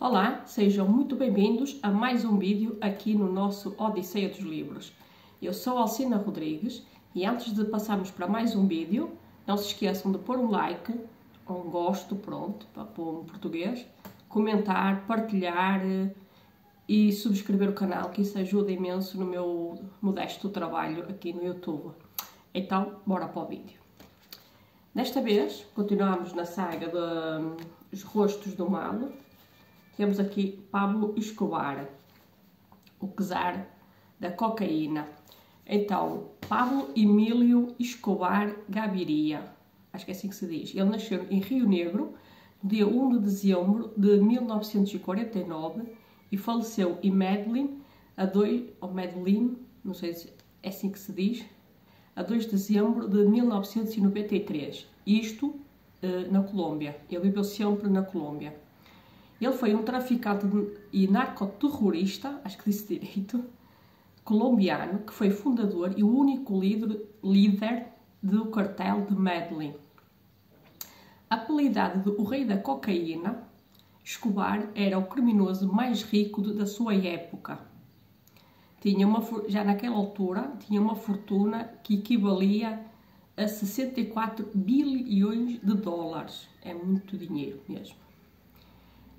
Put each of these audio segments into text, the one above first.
Olá, sejam muito bem-vindos a mais um vídeo aqui no nosso Odisseia dos Livros. Eu sou Alcina Rodrigues e antes de passarmos para mais um vídeo, não se esqueçam de pôr um like, ou um gosto, pronto, para pôr em português, comentar, partilhar e subscrever o canal, que isso ajuda imenso no meu modesto trabalho aqui no YouTube. Então, bora para o vídeo. Desta vez, continuamos na saga dos Rostos do Mal. Temos aqui Pablo Escobar, o czar da cocaína. Então, Pablo Emílio Escobar Gaviria, acho que é assim que se diz. Ele nasceu em Rio Negro, no dia 1 de dezembro de 1949 e faleceu em Medellín, não sei se é assim que se diz, a 2 de dezembro de 1993. Isto na Colômbia. Ele viveu sempre na Colômbia. Ele foi um traficante e narcoterrorista, acho que disse direito, colombiano, que foi fundador e o único líder do cartel de Medellín. Apelidado de o Rei da Cocaína, Escobar era o criminoso mais rico da sua época. Já naquela altura, tinha uma fortuna que equivalia a 64 bilhões de dólares. É muito dinheiro mesmo.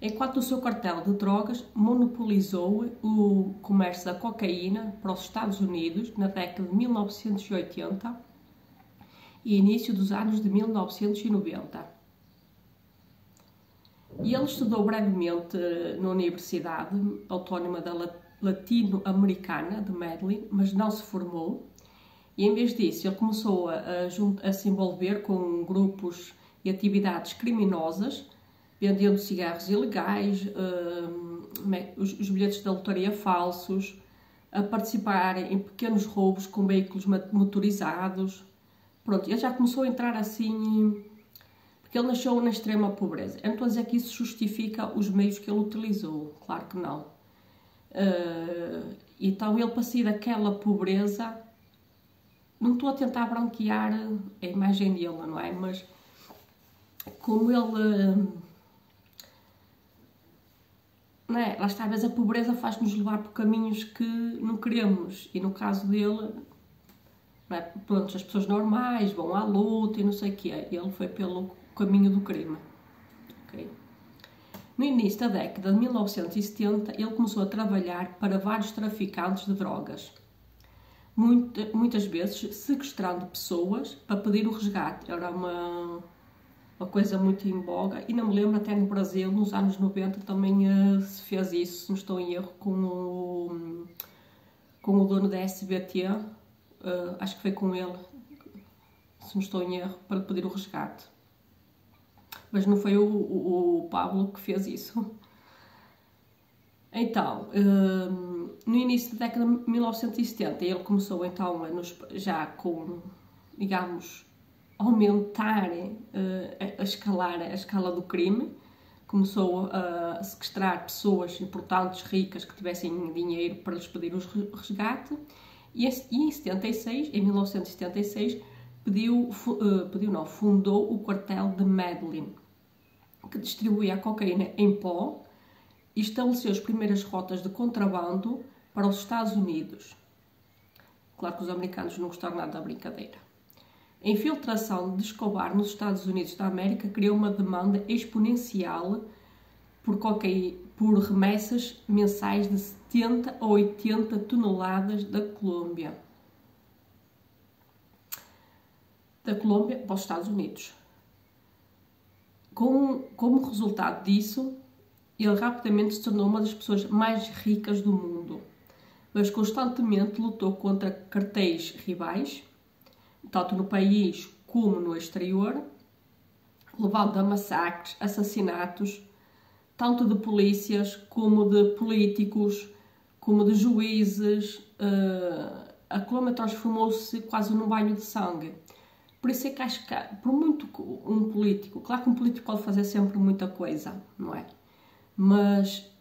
Enquanto o seu cartel de drogas monopolizou o comércio da cocaína para os Estados Unidos na década de 1980 e início dos anos de 1990. E ele estudou brevemente na Universidade Autónoma Latino-Americana de Medellín, mas não se formou. E em vez disso, ele começou a se envolver com grupos e atividades criminosas, vendendo cigarros ilegais, os bilhetes de lotaria falsos, a participar em pequenos roubos com veículos motorizados. Pronto, ele já começou a entrar assim, porque ele nasceu na extrema pobreza. Eu não estou a dizer que isso justifica os meios que ele utilizou, claro que não. Então ele, para sair daquela pobreza, não estou a tentar branquear a imagem dele, não é? Mas como ele... Não é? Lá está, às vezes a pobreza faz-nos levar por caminhos que não queremos. E no caso dele, não é? Pronto, as pessoas normais vão à luta e não sei o quê. Ele foi pelo caminho do crime. Okay? No início da década de 1970, ele começou a trabalhar para vários traficantes de drogas. Muitas vezes sequestrando pessoas para pedir o resgate. Era uma coisa muito em voga, e não me lembro, até no Brasil, nos anos 90, também se fez isso, se não estou em erro, com o dono da SBT, acho que foi com ele, se não estou em erro, para pedir o resgate. Mas não foi o Pablo que fez isso. Então, no início da década de 1970, ele começou então já com, digamos, aumentar, a escala do crime. Começou a sequestrar pessoas importantes, ricas, que tivessem dinheiro para lhes pedir o resgate, e em 1976, fundou o cartel de Medellín, que distribuía a cocaína em pó e estabeleceu as primeiras rotas de contrabando para os Estados Unidos. Claro que os americanos não gostaram nada da brincadeira. A infiltração de Escobar nos Estados Unidos da América criou uma demanda exponencial por remessas mensais de 70 a 80 toneladas da Colômbia para os Estados Unidos. Como resultado disso, ele rapidamente se tornou uma das pessoas mais ricas do mundo, mas constantemente lutou contra cartéis rivais, tanto no país como no exterior, levando a massacres, assassinatos, tanto de polícias como de políticos, como de juízes. A Colômbia transformou-se quase num banho de sangue. Por isso é que acho que, por muito um político, claro que um político pode fazer sempre muita coisa, não é? Mas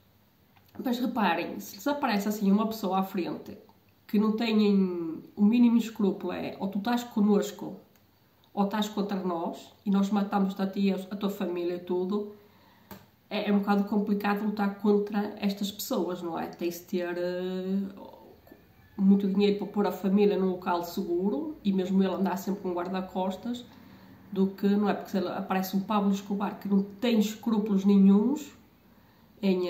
reparem, se lhes aparece assim uma pessoa à frente que não têm o mínimo escrúpulo, ou tu estás connosco ou estás contra nós e nós matamos-te a ti, a tua família e tudo, é um bocado complicado lutar contra estas pessoas, não é? Tem-se de ter muito dinheiro para pôr a família num local seguro e mesmo ele andar sempre com um guarda-costas, do que, não é? Porque se aparece um Pablo Escobar que não tem escrúpulos nenhuns em,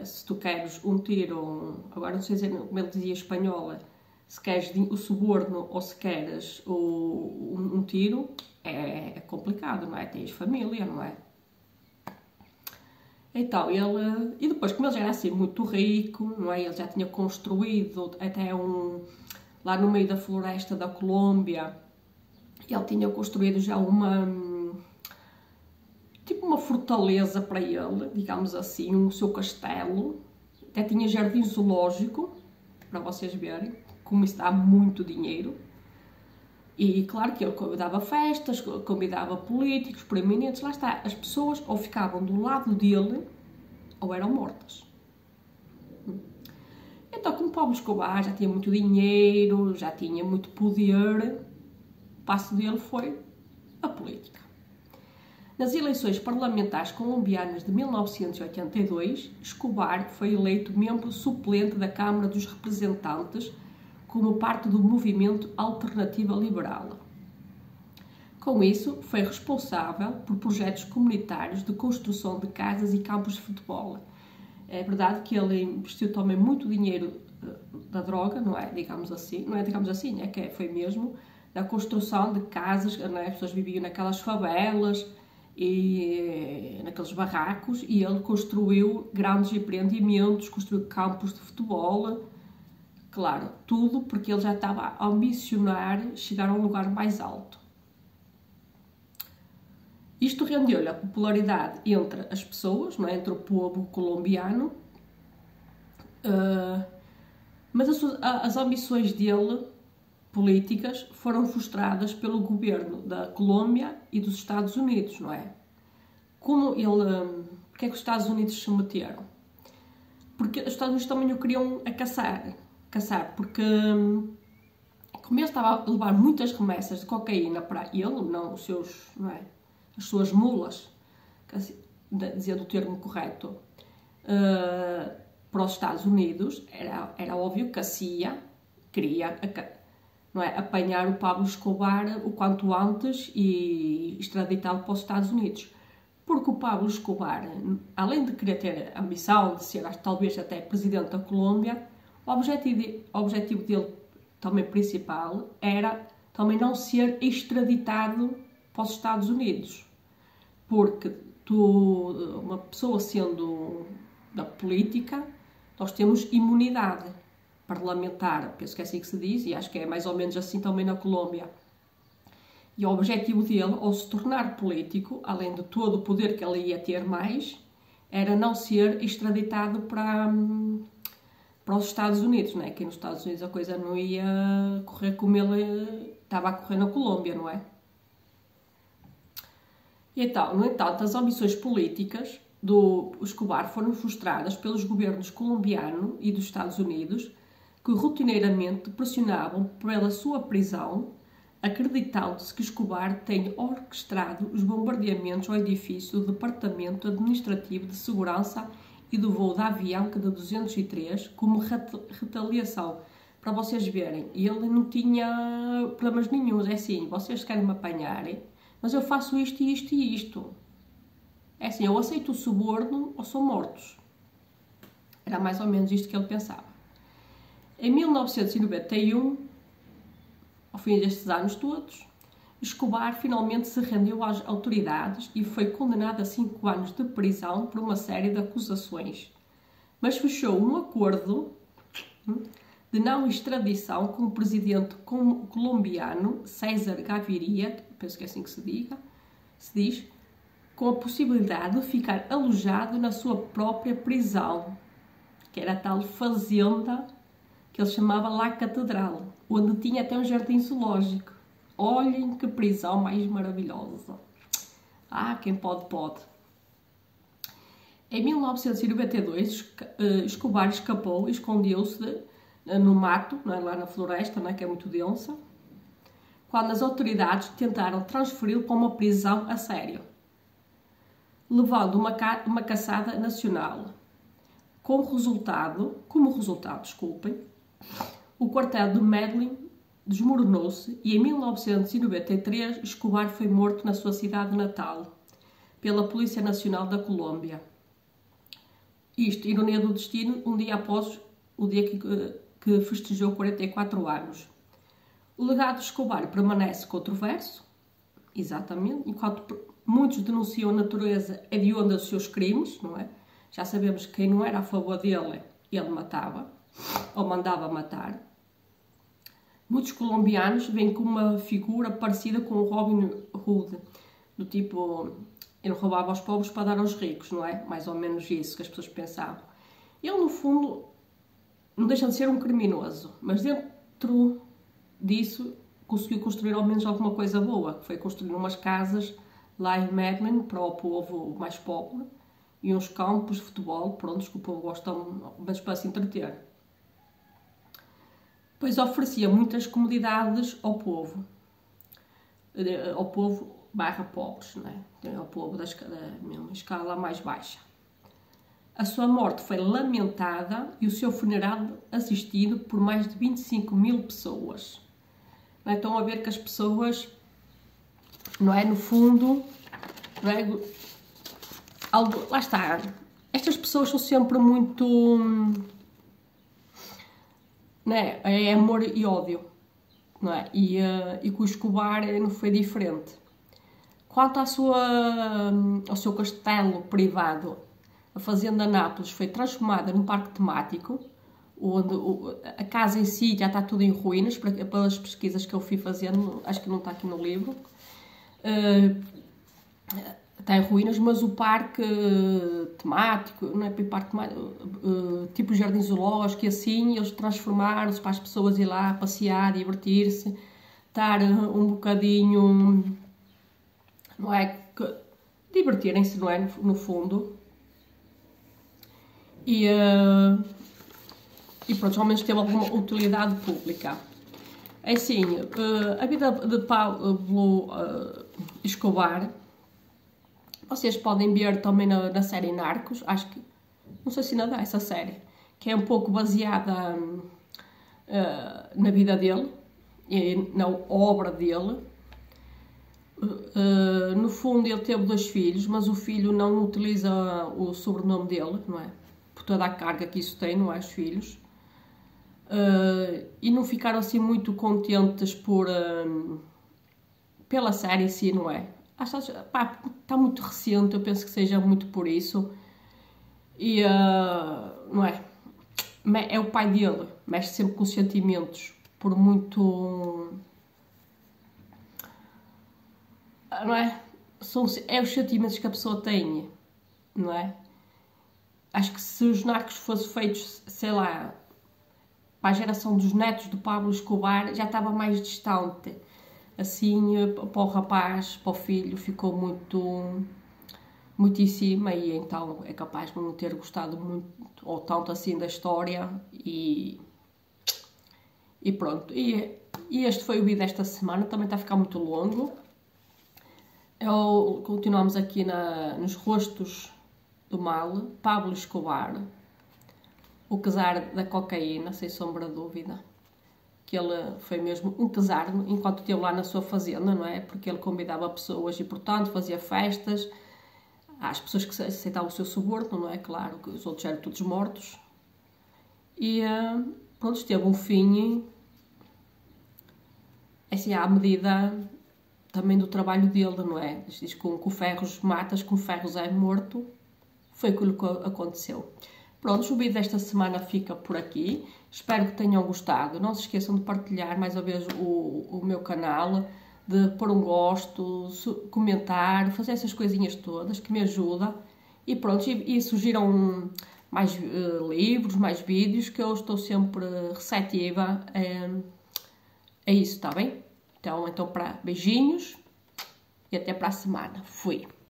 se tu queres um tiro, agora não sei dizer como ele dizia espanhola, se queres o suborno ou se queres um tiro, é complicado, não é? Tens família, não é? Então, ele... E depois, como ele já era assim muito rico, não é? Ele já tinha construído até lá no meio da floresta da Colômbia, ele tinha construído já tipo uma fortaleza para ele, digamos assim, o seu castelo. Até tinha jardim zoológico, para vocês verem como isso dá muito dinheiro. E claro que ele convidava festas, convidava políticos, proeminentes, lá está. As pessoas ou ficavam do lado dele ou eram mortas. Então, como Pablo Escobar já tinha muito dinheiro, já tinha muito poder, o passo dele foi a política. Nas eleições parlamentares colombianas de 1982, Escobar foi eleito membro suplente da Câmara dos Representantes como parte do movimento Alternativa Liberal. Com isso, foi responsável por projetos comunitários de construção de casas e campos de futebol. É verdade que ele investiu também muito dinheiro da droga, não é? Digamos assim, não é digamos assim, é que foi mesmo na construção de casas, não é? As pessoas viviam naquelas favelas e naqueles barracos e ele construiu grandes empreendimentos, construiu campos de futebol. Claro, tudo porque ele já estava a ambicionar chegar a um lugar mais alto. Isto rendeu-lhe a popularidade entre as pessoas, não é? Entre o povo colombiano, mas as ambições dele, políticas, foram frustradas pelo governo da Colômbia e dos Estados Unidos, não é? Como ele... Porque é que os Estados Unidos se meteram? Porque os Estados Unidos também o queriam caçar, porque como ele estava a levar muitas remessas de cocaína para ele, não os seus, não é? As suas mulas, dizendo o termo correto, para os Estados Unidos, era óbvio que a CIA queria, não é, apanhar o Pablo Escobar o quanto antes e extraditá-lo para os Estados Unidos. Porque o Pablo Escobar, além de querer ter a ambição de ser, talvez até presidente da Colômbia, o objetivo dele, também principal, era também não ser extraditado para os Estados Unidos. Porque uma pessoa sendo da política, nós temos imunidade parlamentar, penso que é assim que se diz, e acho que é mais ou menos assim também na Colômbia. E o objetivo dele, ao se tornar político, além de todo o poder que ele ia ter mais, era não ser extraditado para os Estados Unidos, não é? Que nos Estados Unidos a coisa não ia correr como ele estava a correr na Colômbia, não é? E então, no entanto, as ambições políticas do Escobar foram frustradas pelos governos colombiano e dos Estados Unidos, que rotineiramente pressionavam pela sua prisão, acreditando-se que Escobar tem orquestrado os bombardeamentos ao edifício do Departamento Administrativo de Segurança e do voo de avião de 203 como retaliação. Para vocês verem, ele não tinha problemas nenhuns. É assim, vocês querem me apanharem, mas eu faço isto e isto e isto. É assim, eu aceito o suborno ou sou mortos. Era mais ou menos isto que ele pensava. Em 1991, ao fim destes anos todos, Escobar finalmente se rendeu às autoridades e foi condenado a 5 anos de prisão por uma série de acusações. Mas fechou um acordo de não extradição com o presidente colombiano César Gaviria, penso que é assim que se diz, com a possibilidade de ficar alojado na sua própria prisão, que era a tal fazenda que ele chamava La Catedral, onde tinha até um jardim zoológico. Olhem que prisão mais maravilhosa. Ah, quem pode, pode. Em 1992, Escobar escapou e escondeu-se no mato, não é, lá na floresta, não é, que é muito densa, quando as autoridades tentaram transferi-lo para uma prisão a sério. levando uma caçada nacional. Como resultado, desculpem, o quartel de Medellín desmoronou-se e em 1993 Escobar foi morto na sua cidade natal pela Polícia Nacional da Colômbia. Isto, ironia do destino, um dia após o dia que festejou 44 anos. O legado de Escobar permanece controverso, exatamente, enquanto muitos denunciam a natureza hedionda dos seus crimes, não é? Já sabemos que quem não era a favor dele, ele matava, ou mandava matar. Muitos colombianos veem como uma figura parecida com o Robin Hood, do tipo, ele roubava aos pobres para dar aos ricos, não é? Mais ou menos isso que as pessoas pensavam. Ele, no fundo, não deixa de ser um criminoso, mas dentro disso conseguiu construir ao menos alguma coisa boa, que foi construir umas casas lá em Medellín para o povo mais pobre e uns campos de futebol, prontos, que o povo gosta, mas para se entreter. Pois oferecia muitas comodidades ao povo barra pobres, não é? Ao povo da mesma escala mais baixa. A sua morte foi lamentada e o seu funeral assistido por mais de 25 mil pessoas. Não é? Estão a ver que as pessoas, não é, no fundo, não é, lá está, estas pessoas são sempre muito, não é, é amor e ódio, não é? E com o Escobar não foi diferente. Quanto ao seu castelo privado, a Fazenda Nápoles foi transformada num parque temático, onde a casa em si já está tudo em ruínas, pelas pesquisas que eu fui fazendo, acho que não está aqui no livro. Está em ruínas, mas o parque temático, não é parque temático, tipo jardim zoológico e assim, eles transformaram-se para as pessoas ir lá passear, divertir-se, estar um bocadinho, não é, divertirem-se, não é, no fundo. E pronto, ao menos teve alguma utilidade pública. É assim, a vida de Pablo Escobar, vocês podem ver também na série Narcos, acho que, não sei se ainda dá essa série, que é um pouco baseada na vida dele e na obra dele. No fundo ele teve 2 filhos, mas o filho não utiliza o sobrenome dele, não é? Por toda a carga que isso tem, não é? Os filhos. E não ficaram assim muito contentes pela série em si, não é? Está muito recente, eu penso que seja muito por isso. E, não é? É o pai dele, mexe sempre com os sentimentos, por muito... Não é? É os sentimentos que a pessoa tem, não é? Acho que se os Narcos fossem feitos, sei lá, para a geração dos netos do Pablo Escobar, já estava mais distante. Assim, para o rapaz, para o filho, ficou muito em cima e então é capaz de não ter gostado muito ou tanto assim da história e pronto. E este foi o vídeo desta semana, também está a ficar muito longo. Continuamos aqui nos rostos do mal, Pablo Escobar, o czar da cocaína, sem sombra de dúvida. Que ele foi mesmo um czar enquanto esteve lá na sua fazenda, não é? Porque ele convidava pessoas e, portanto, fazia festas às pessoas que aceitavam o seu suborno, não é? Claro que os outros eram todos mortos. E, pronto, teve um fim, assim, à medida também do trabalho dele, não é? Diz que com ferros matas, com ferros é morto. Foi aquilo que aconteceu. Pronto, o vídeo desta semana fica por aqui. Espero que tenham gostado. Não se esqueçam de partilhar mais uma vez o meu canal, de pôr um gosto, comentar, fazer essas coisinhas todas que me ajudam. E pronto, e surgiram mais livros, mais vídeos, que eu estou sempre receptiva a isso, está bem? Então beijinhos e até para a semana. Fui!